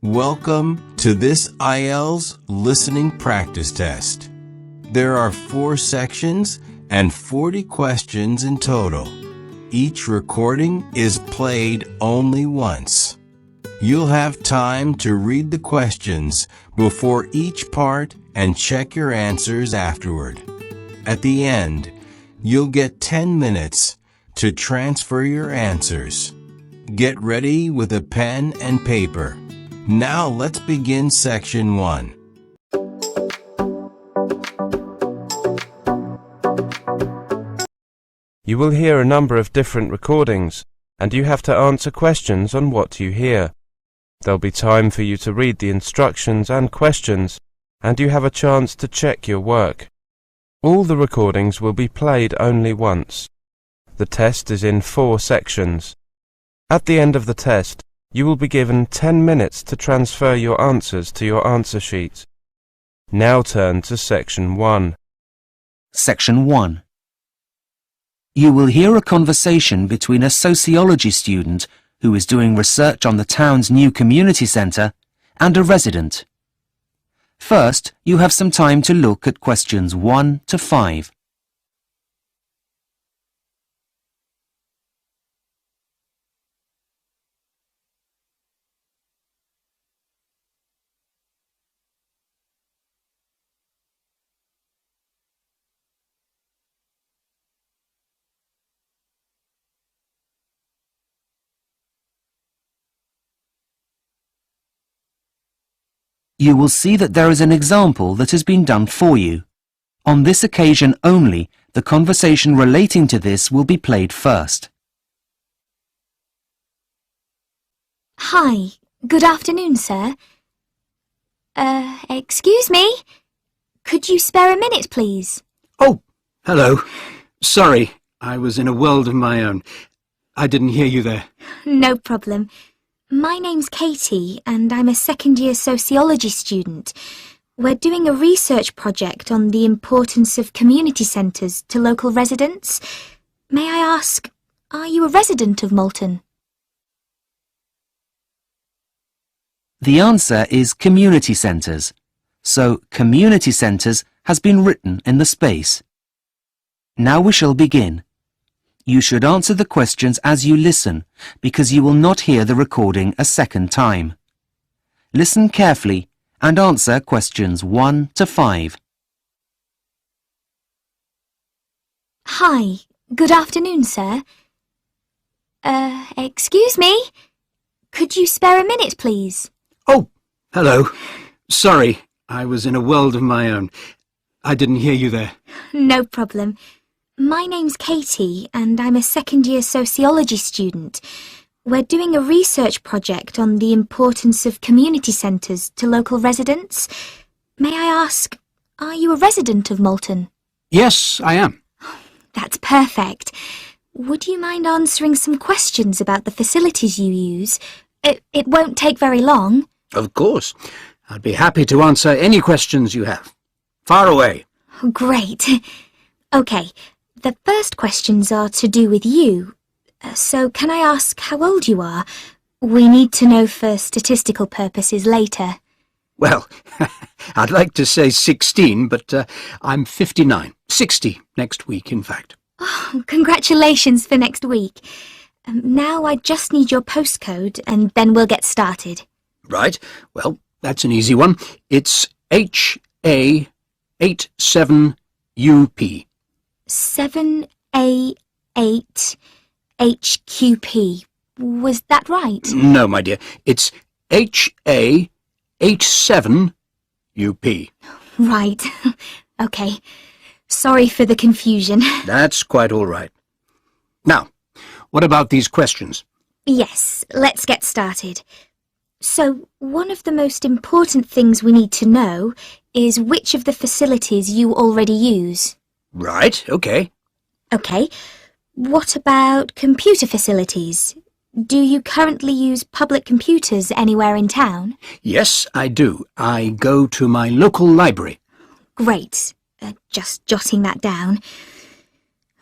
Welcome to this IELTS listening practice test. There are 4 sections and 40 questions in total. Each recording is played only once. You'll have time to read the questions before each part and check your answers afterward. At the end, you'll get 10 minutes to transfer your answers. Get ready with a pen and paper. Now let's begin section 1. You will hear a number of different recordings, and you have to answer questions on what you hear. There'll be time for you to read the instructions and questions, and you have a chance to check your work. All the recordings will be played only once. The test is in 4 sections. At the end of the test, you will be given 10 minutes to transfer your answers to your answer sheet. Now turn to section 1. Section 1. You will hear a conversation between a sociology student who is doing research on the town's new community centre and a resident. First, you have some time to look at questions 1 to 5. You will see that there is an example that has been done for you. On this occasion only, the conversation relating to this will be played first. Hi, good afternoon, sir. Excuse me? Could you spare a minute, please? Oh, hello. Sorry, I was in a world of my own. I didn't hear you there. No problem. My name's Katie, and I'm a second-year sociology student. We're doing a research project on the importance of community centres to local residents. May I ask, are you a resident of Malton? The answer is community centres. So, community centres has been written in the space. Now we shall begin. You should answer the questions as you listen, because you will not hear the recording a second time. Listen carefully and answer questions 1 to 5. Hi, good afternoon, sir. Excuse me? Could you spare a minute, please? Oh, hello. Sorry, I was in a world of my own. I didn't hear you there. No problem. My name's Katie, and I'm a second-year sociology student. We're doing a research project on the importance of community centres to local residents. May I ask, are you a resident of Malton? Yes, I am. That's perfect. Would you mind answering some questions about the facilities you use? It won't take very long. Of course. I'd be happy to answer any questions you have. Far away. Great. OK. The first questions are to do with you. So can I ask how old you are? We need to know for statistical purposes later. Well, I'd like to say 16, but I'm 59. 60 next week, in fact. Oh, congratulations for next week. Now I just need your postcode and then we'll get started. Right. Well, that's an easy one. It's HA87UP. 7A8HQP. Was that right? No, my dear. It's HA87UP. Right. OK. Sorry for the confusion. That's quite all right. Now, what about these questions? Yes, let's get started. So, one of the most important things we need to know is which of the facilities you already use. Right, OK. OK. What about computer facilities? Do you currently use public computers anywhere in town? Yes, I do. I go to my local library. Great. Just jotting that down.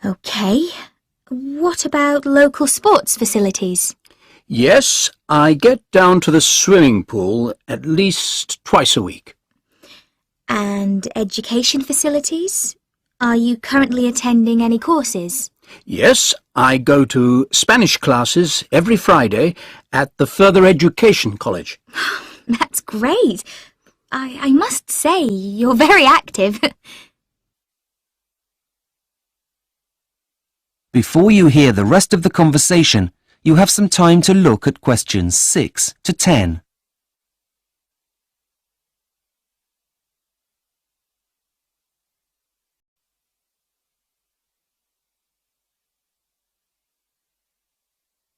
OK. What about local sports facilities? Yes, I get down to the swimming pool at least twice a week. And education facilities? Are you currently attending any courses? Yes, I go to Spanish classes every Friday at the Further Education College. That's great. I must say, you're very active. Before you hear the rest of the conversation, you have some time to look at questions 6 to 10.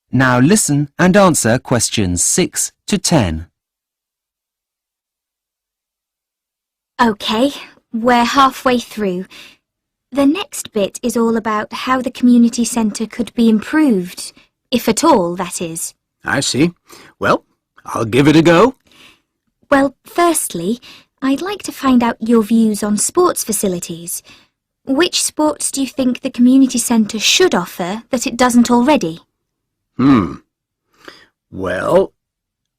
Now listen and answer questions 6 to 10. OK, we're halfway through. The next bit is all about how the community centre could be improved, if at all, that is. I see. Well, I'll give it a go. Well, firstly, I'd like to find out your views on sports facilities. Which sports do you think the community centre should offer that it doesn't already? Well,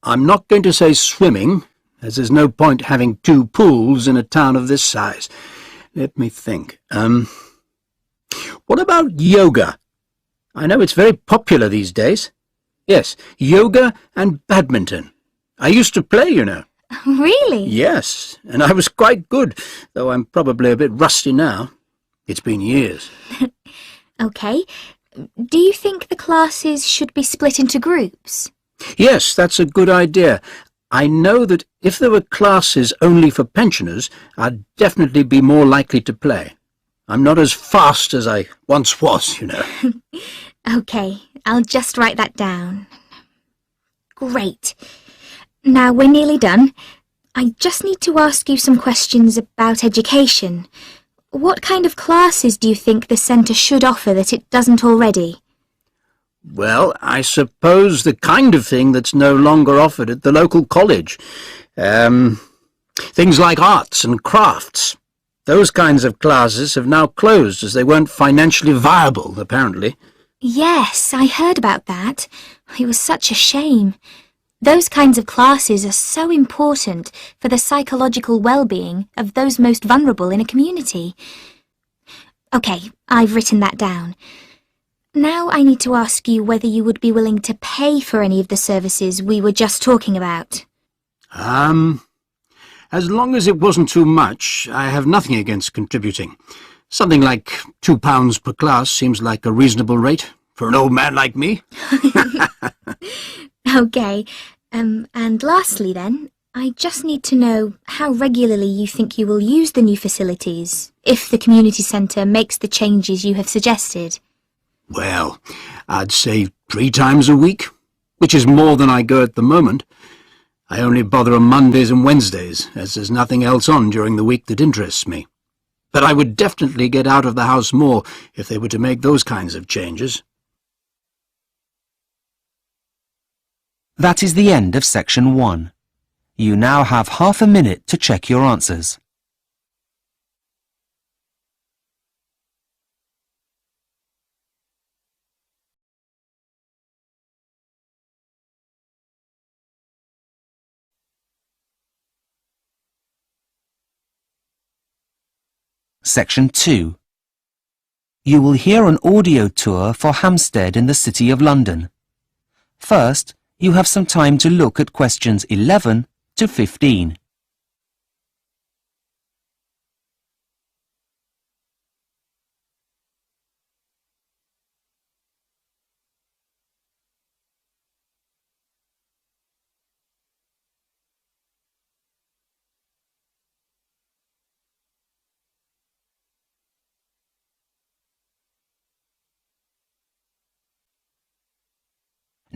I'm not going to say swimming, as there's no point having 2 pools in a town of this size. Let me think. What about yoga? I know it's very popular these days. Yes, yoga and badminton. I used to play, you know. Really? Yes, and I was quite good, though I'm probably a bit rusty now. It's been years. OK. Do you think the classes should be split into groups? Yes, that's a good idea. I know that if there were classes only for pensioners, I'd definitely be more likely to play. I'm not as fast as I once was, you know. OK, I'll just write that down. Great. Now we're nearly done. I just need to ask you some questions about education. What kind of classes do you think the centre should offer that it doesn't already? Well, I suppose the kind of thing that's no longer offered at the local college. Things like arts and crafts. Those kinds of classes have now closed as they weren't financially viable, apparently. Yes, I heard about that. It was such a shame. Those kinds of classes are so important for the psychological well-being of those most vulnerable in a community. OK, I've written that down. Now I need to ask you whether you would be willing to pay for any of the services we were just talking about. As long as it wasn't too much, I have nothing against contributing. Something like £2 per class seems like a reasonable rate for an old man like me. OK, and lastly then, I just need to know how regularly you think you will use the new facilities, if the community centre makes the changes you have suggested. Well, I'd say 3 times a week, which is more than I go at the moment. I only bother on Mondays and Wednesdays, as there's nothing else on during the week that interests me. But I would definitely get out of the house more if they were to make those kinds of changes. That is the end of section 1. You now have half a minute to check your answers. Section 2. You will hear an audio tour for Hampstead in the City of London. First, you have some time to look at questions 11 to 15.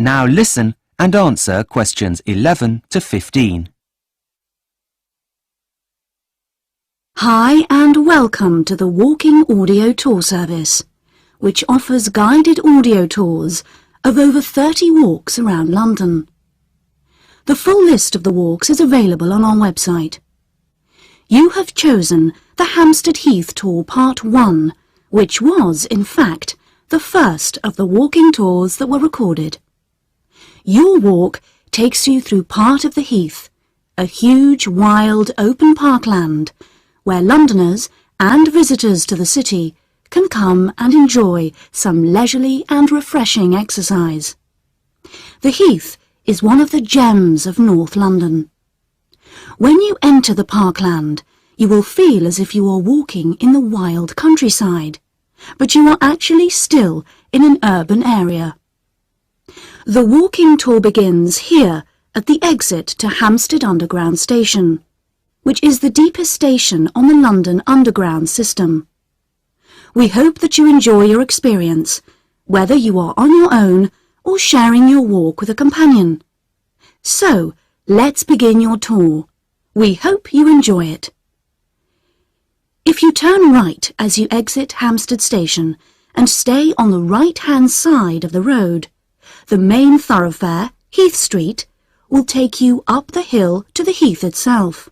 Now listen and answer questions 11 to 15. Hi and welcome to the Walking Audio Tour Service, which offers guided audio tours of over 30 walks around London. The full list of the walks is available on our website. You have chosen the Hampstead Heath Tour Part 1, which was, in fact, the first of the walking tours that were recorded. Your walk takes you through part of the Heath, a huge, wild, open parkland, where Londoners and visitors to the city can come and enjoy some leisurely and refreshing exercise. The Heath is one of the gems of North London. When you enter the parkland, you will feel as if you are walking in the wild countryside, but you are actually still in an urban area. The walking tour begins here at the exit to Hampstead Underground Station, which is the deepest station on the London Underground system. We hope that you enjoy your experience, whether you are on your own or sharing your walk with a companion. So, let's begin your tour. We hope you enjoy it. If you turn right as you exit Hampstead Station and stay on the right-hand side of the road, the main thoroughfare, Heath Street, will take you up the hill to the Heath itself.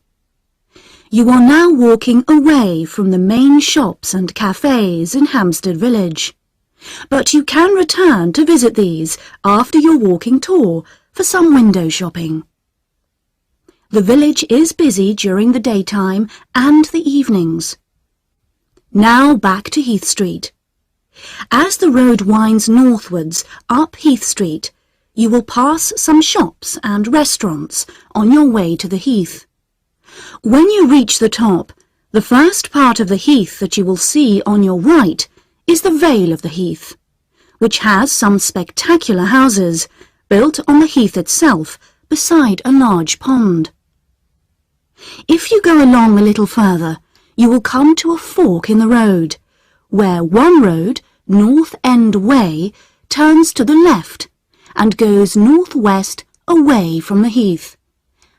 You are now walking away from the main shops and cafes in Hampstead Village, but you can return to visit these after your walking tour for some window shopping. The village is busy during the daytime and the evenings. Now back to Heath Street. As the road winds northwards up Heath Street, you will pass some shops and restaurants on your way to the Heath. When you reach the top, the first part of the Heath that you will see on your right is the Vale of the Heath, which has some spectacular houses built on the Heath itself beside a large pond. If you go along a little further, you will come to a fork in the road, where one road, North End Way, turns to the left and goes northwest away from the Heath,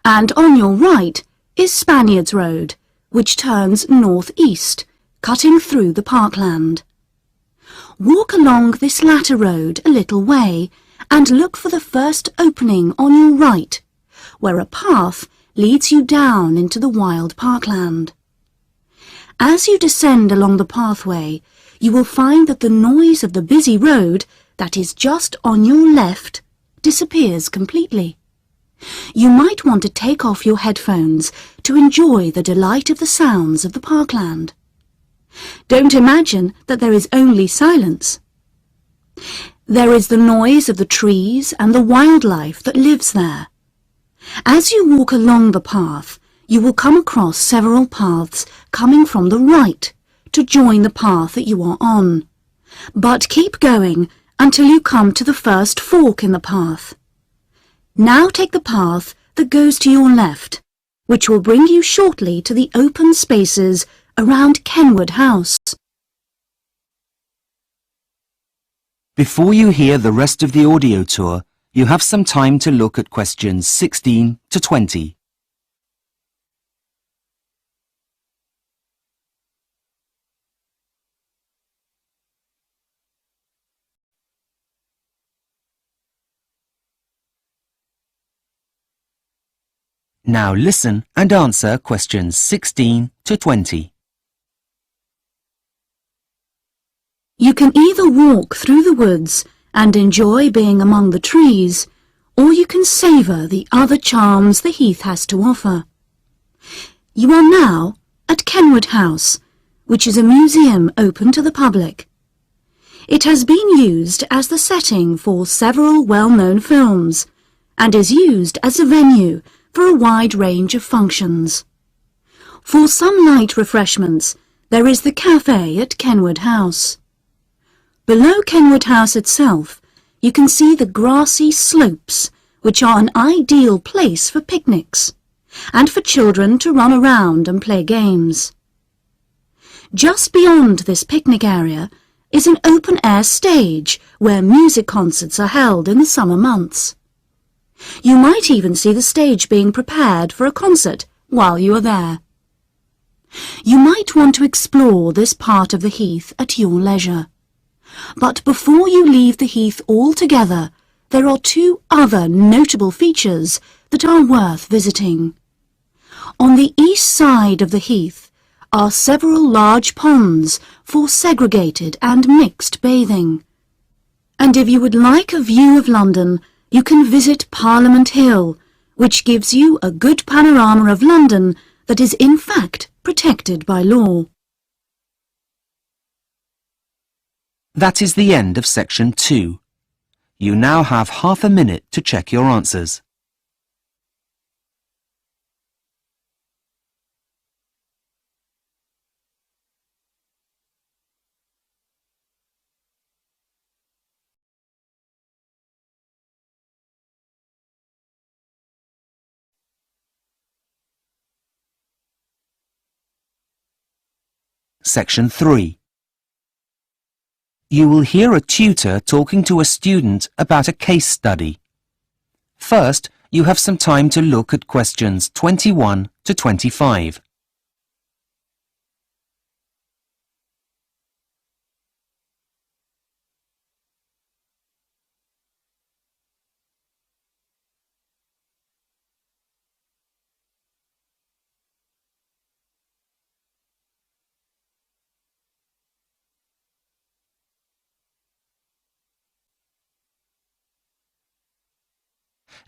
and on your right is Spaniards Road, which turns northeast, cutting through the parkland. Walk along this latter road a little way and look for the first opening on your right, where a path leads you down into the wild parkland. As you descend along the pathway, you will find that the noise of the busy road that is just on your left disappears completely. You might want to take off your headphones to enjoy the delight of the sounds of the parkland. Don't imagine that there is only silence. There is the noise of the trees and the wildlife that lives there. As you walk along the path, you will come across several paths coming from the right to join the path that you are on. But keep going until you come to the first fork in the path. Now take the path that goes to your left, which will bring you shortly to the open spaces around Kenwood House. Before you hear the rest of the audio tour, you have some time to look at questions 16 to 20. Now listen and answer questions 16 to 20. You can either walk through the woods and enjoy being among the trees, or you can savour the other charms the Heath has to offer. You are now at Kenwood House, which is a museum open to the public. It has been used as the setting for several well-known films, and is used as a venue for a wide range of functions. For some light refreshments, there is the cafe at Kenwood House. Below Kenwood House itself, you can see the grassy slopes, which are an ideal place for picnics, and for children to run around and play games. Just beyond this picnic area is an open-air stage where music concerts are held in the summer months. You might even see the stage being prepared for a concert while you are there. You might want to explore this part of the Heath at your leisure. But before you leave the Heath altogether, there are two other notable features that are worth visiting. On the east side of the Heath are several large ponds for segregated and mixed bathing. And if you would like a view of London you can visit Parliament Hill, which gives you a good panorama of London that is in fact protected by law. That is the end of section 2. You now have half a minute to check your answers. Section 3. You will hear a tutor talking to a student about a case study. First, you have some time to look at questions 21 to 25.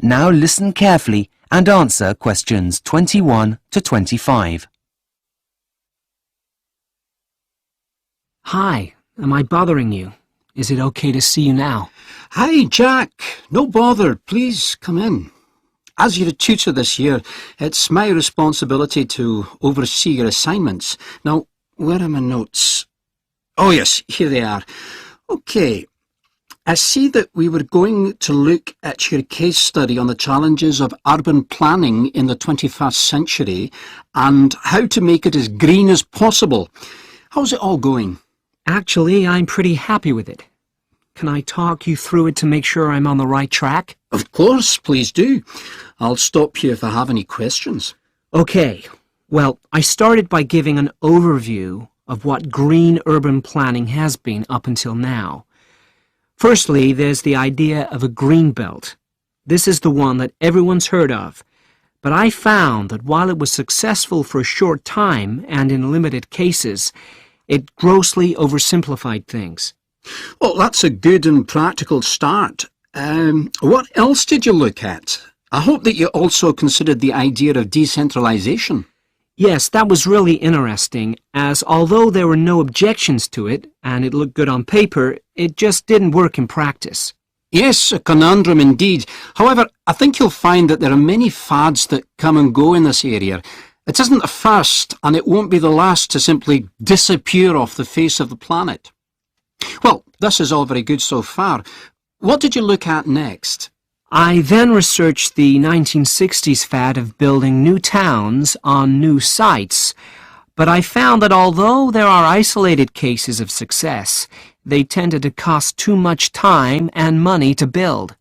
Now listen carefully and answer questions 21 to 25. Hi, am I bothering you? Is it okay to see you now? Hi, Jack. No bother. Please come in. As you're a tutor this year, it's my responsibility to oversee your assignments. Now, where are my notes? Oh yes, here they are. Okay. I see that we were going to look at your case study on the challenges of urban planning in the 21st century and how to make it as green as possible. How's it all going? Actually, I'm pretty happy with it. Can I talk you through it to make sure I'm on the right track? Of course, please do. I'll stop you if I have any questions. Okay. Well, I started by giving an overview of what green urban planning has been up until now. Firstly, there's the idea of a green belt. This is the one that everyone's heard of. But I found that while it was successful for a short time and in limited cases, it grossly oversimplified things. Well, that's a good and practical start. What else did you look at? I hope that you also considered the idea of decentralization. Yes, that was really interesting, as although there were no objections to it, and it looked good on paper, it just didn't work in practice. Yes, a conundrum indeed. However, I think you'll find that there are many fads that come and go in this area. It isn't the first, and it won't be the last to simply disappear off the face of the planet. Well, this is all very good so far. What did you look at next? I then researched the 1960s fad of building new towns on new sites, but I found that although there are isolated cases of success, they tended to cost too much time and money to build.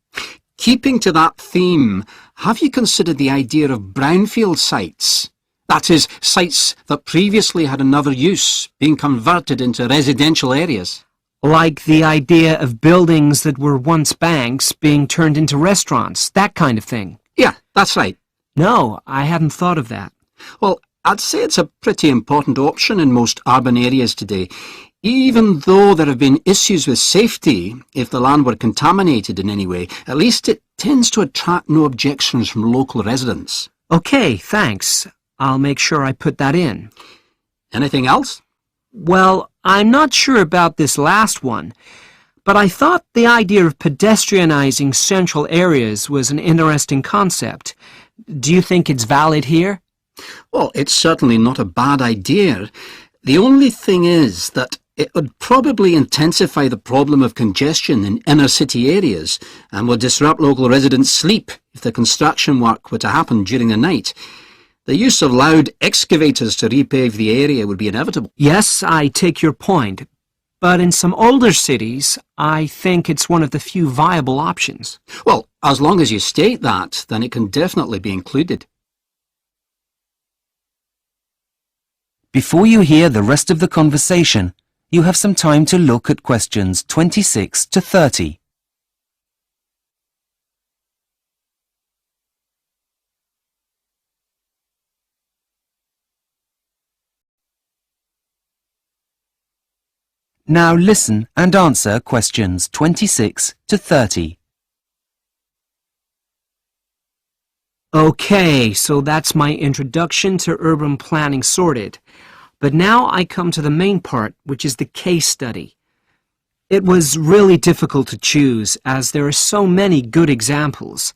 Keeping to that theme, have you considered the idea of brownfield sites? That is, sites that previously had another use, being converted into residential areas. Like the idea of buildings that were once banks being turned into restaurants, that kind of thing. Yeah, that's right. No, I hadn't thought of that. Well, I'd say it's a pretty important option in most urban areas today, even though there have been issues with safety if the land were contaminated in any way. At least it tends to attract no objections from local residents. Okay, thanks. I'll make sure I put that in. Anything else? Well, I'm not sure about this last one, but I thought the idea of pedestrianizing central areas was an interesting concept. Do you think it's valid here? Well, it's certainly not a bad idea. The only thing is that it would probably intensify the problem of congestion in inner city areas and would disrupt local residents' sleep if the construction work were to happen during the night. The use of loud excavators to repave the area would be inevitable. Yes, I take your point, but in some older cities, I think it's one of the few viable options. Well, as long as you state that, then it can definitely be included. Before you hear the rest of the conversation, you have some time to look at questions 26 to 30. Now listen and answer questions 26 to 30. Okay, so that's my introduction to urban planning sorted. But now I come to the main part, which is the case study. It was really difficult to choose, as there are so many good examples.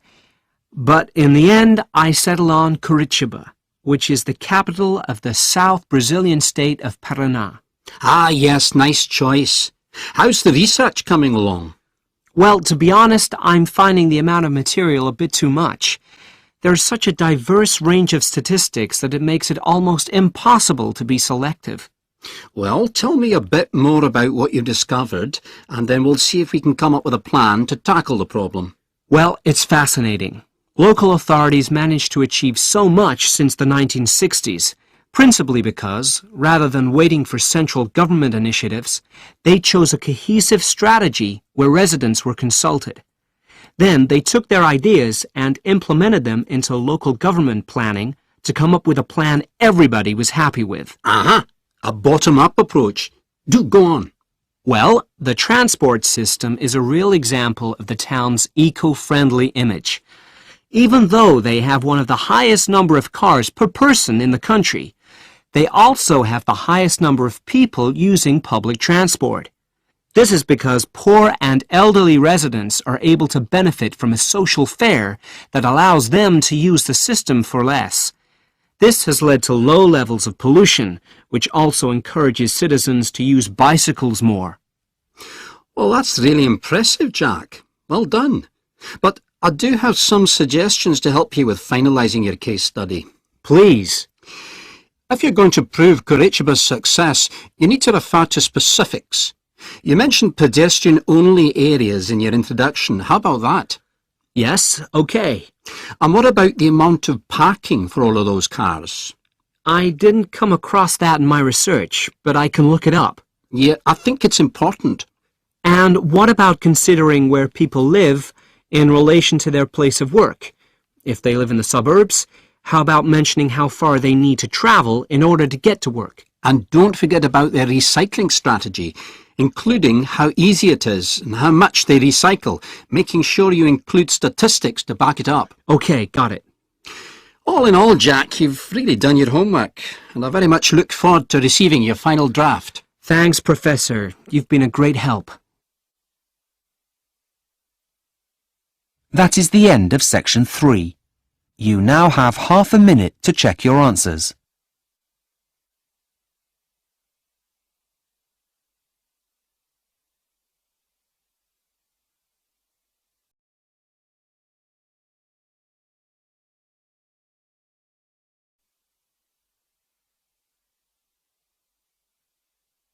But in the end, I settled on Curitiba, which is the capital of the South Brazilian state of Paraná. Ah, yes, nice choice. How's the research coming along? Well, to be honest, I'm finding the amount of material a bit too much. There's such a diverse range of statistics that it makes it almost impossible to be selective. Well, tell me a bit more about what you've discovered, and then we'll see if we can come up with a plan to tackle the problem. Well, it's fascinating. Local authorities managed to achieve so much since the 1960s, principally because, rather than waiting for central government initiatives, they chose a cohesive strategy where residents were consulted. Then they took their ideas and implemented them into local government planning to come up with a plan everybody was happy with. Aha! A bottom-up approach. Do go on. Well, the transport system is a real example of the town's eco-friendly image. Even though they have one of the highest number of cars per person in the country, they also have the highest number of people using public transport. This is because poor and elderly residents are able to benefit from a social fare that allows them to use the system for less. This has led to low levels of pollution, which also encourages citizens to use bicycles more. Well, that's really impressive, Jack. Well done. But I do have some suggestions to help you with finalising your case study. Please. If you're going to prove Curitiba's success, you need to refer to specifics. You mentioned pedestrian-only areas in your introduction. How about that? Yes, okay. And what about the amount of parking for all of those cars? I didn't come across that in my research, but I can look it up. Yeah, I think it's important. And what about considering where people live in relation to their place of work? If they live in the suburbs, how about mentioning how far they need to travel in order to get to work? And don't forget about their recycling strategy, including how easy it is and how much they recycle, making sure you include statistics to back it up. Okay, got it. All in all, Jack, you've really done your homework, and I very much look forward to receiving your final draft. Thanks, Professor. You've been a great help. That is the end of section 3. You now have half a minute to check your answers.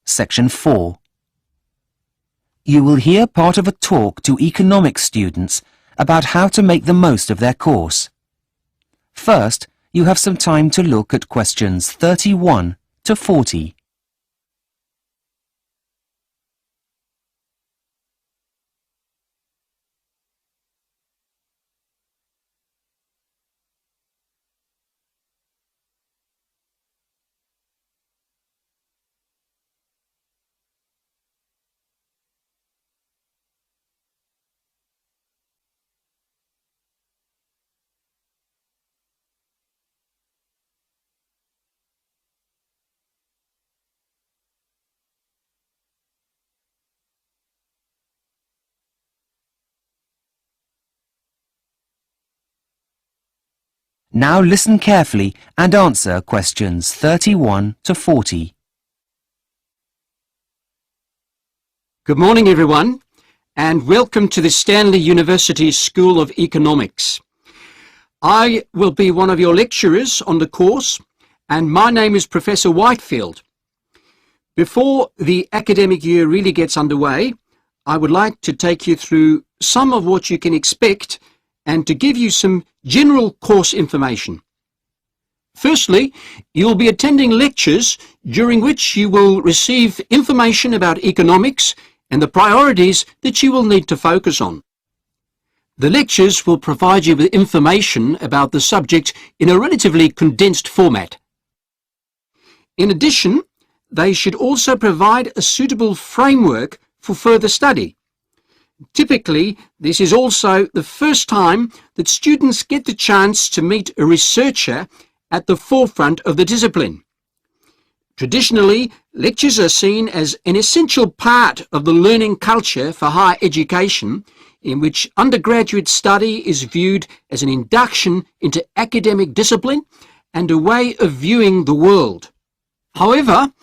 Section 4. You will hear part of a talk to economics students about how to make the most of their course. First, you have some time to look at questions 31 to 40. Now listen carefully and answer questions 31 to 40. Good morning, everyone, and welcome to the Stanley University School of Economics. I will be one of your lecturers on the course, and my name is Professor Whitefield. Before the academic year really gets underway, I would like to take you through some of what you can expect and to give you some general course information. Firstly, you will be attending lectures during which you will receive information about economics and the priorities that you will need to focus on. The lectures will provide you with information about the subject in a relatively condensed format. In addition, they should also provide a suitable framework for further study. Typically, this is also the first time that students get the chance to meet a researcher at the forefront of the discipline. Traditionally, lectures are seen as an essential part of the learning culture for higher education, in which undergraduate study is viewed as an induction into academic discipline and a way of viewing the world. However,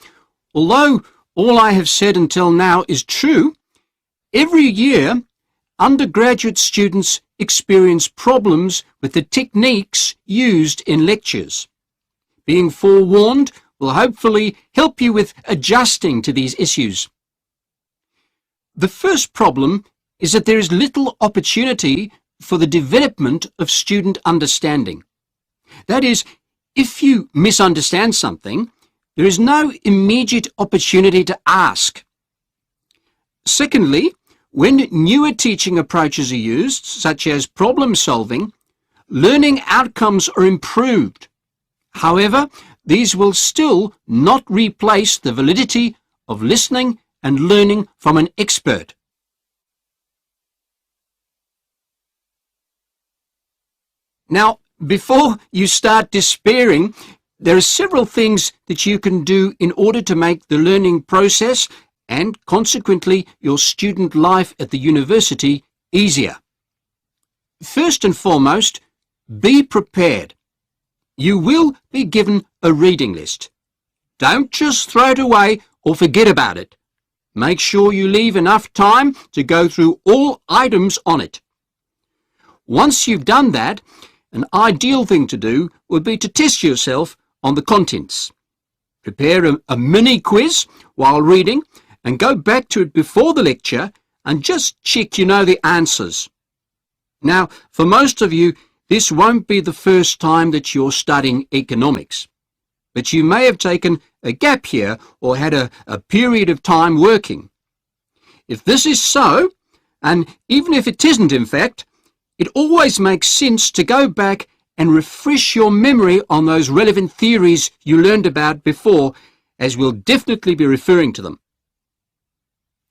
although all I have said until now is true, every year undergraduate students experience problems with the techniques used in lectures. Being forewarned will hopefully help you with adjusting to these issues. The first problem is that there is little opportunity for the development of student understanding. That is, if you misunderstand something, there is no immediate opportunity to ask. Secondly, when newer teaching approaches are used, such as problem solving, learning outcomes are improved. However, these will still not replace the validity of listening and learning from an expert. Now, before you start despairing, there are several things that you can do in order to make the learning process and consequently your student life at the university easier. First and foremost, be prepared. You will be given a reading list. Don't just throw it away or forget about it. Make sure you leave enough time to go through all items on it. Once you've done that, an ideal thing to do would be to test yourself on the contents. Prepare a mini quiz while reading and go back to it before the lecture and just check you know the answers. Now, for most of you, this won't be the first time that you're studying economics, but you may have taken a gap year or had a period of time working. If this is so, and even if it isn't in fact, it always makes sense to go back and refresh your memory on those relevant theories you learned about before, as we'll definitely be referring to them.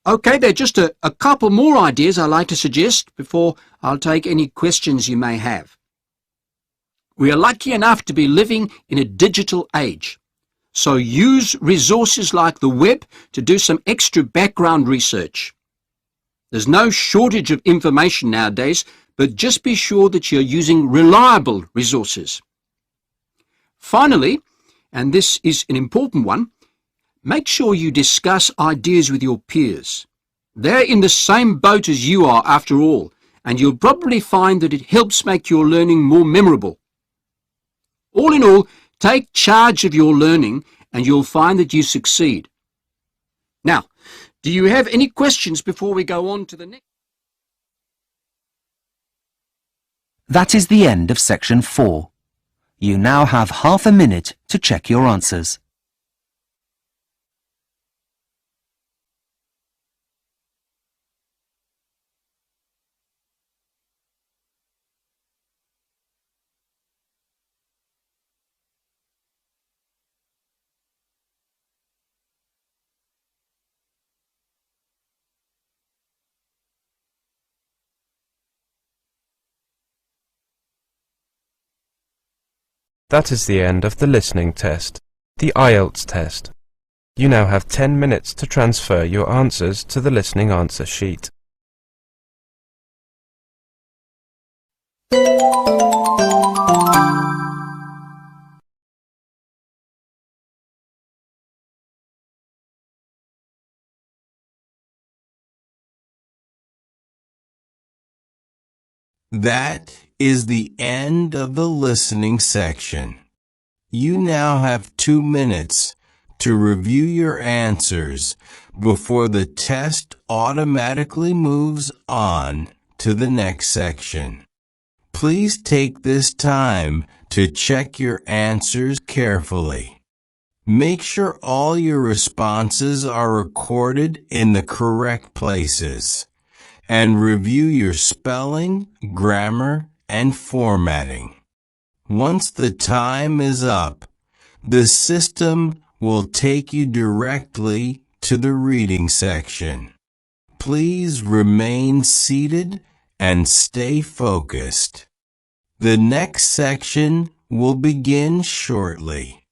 Okay, there are just a couple more ideas I'd like to suggest before I'll take any questions you may have. We are lucky enough to be living in a digital age, so use resources like the web to do some extra background research. There's no shortage of information nowadays, but just be sure that you're using reliable resources. Finally, and this is an important one, make sure you discuss ideas with your peers. They're in the same boat as you are after all, and you'll probably find that it helps make your learning more memorable. All in all, take charge of your learning and you'll find that you succeed. Now, do you have any questions before we go on to the next? That is the end of section 4. You now have half a minute to check your answers. That is the end of the listening test, the IELTS test. You now have 10 minutes to transfer your answers to the listening answer sheet. That is the end of the listening section. You now have 2 minutes to review your answers before the test automatically moves on to the next section. Please take this time to check your answers carefully. Make sure all your responses are recorded in the correct places, and review your spelling, grammar, and formatting. Once the time is up, the system will take you directly to the reading section. Please remain seated and stay focused. The next section will begin shortly.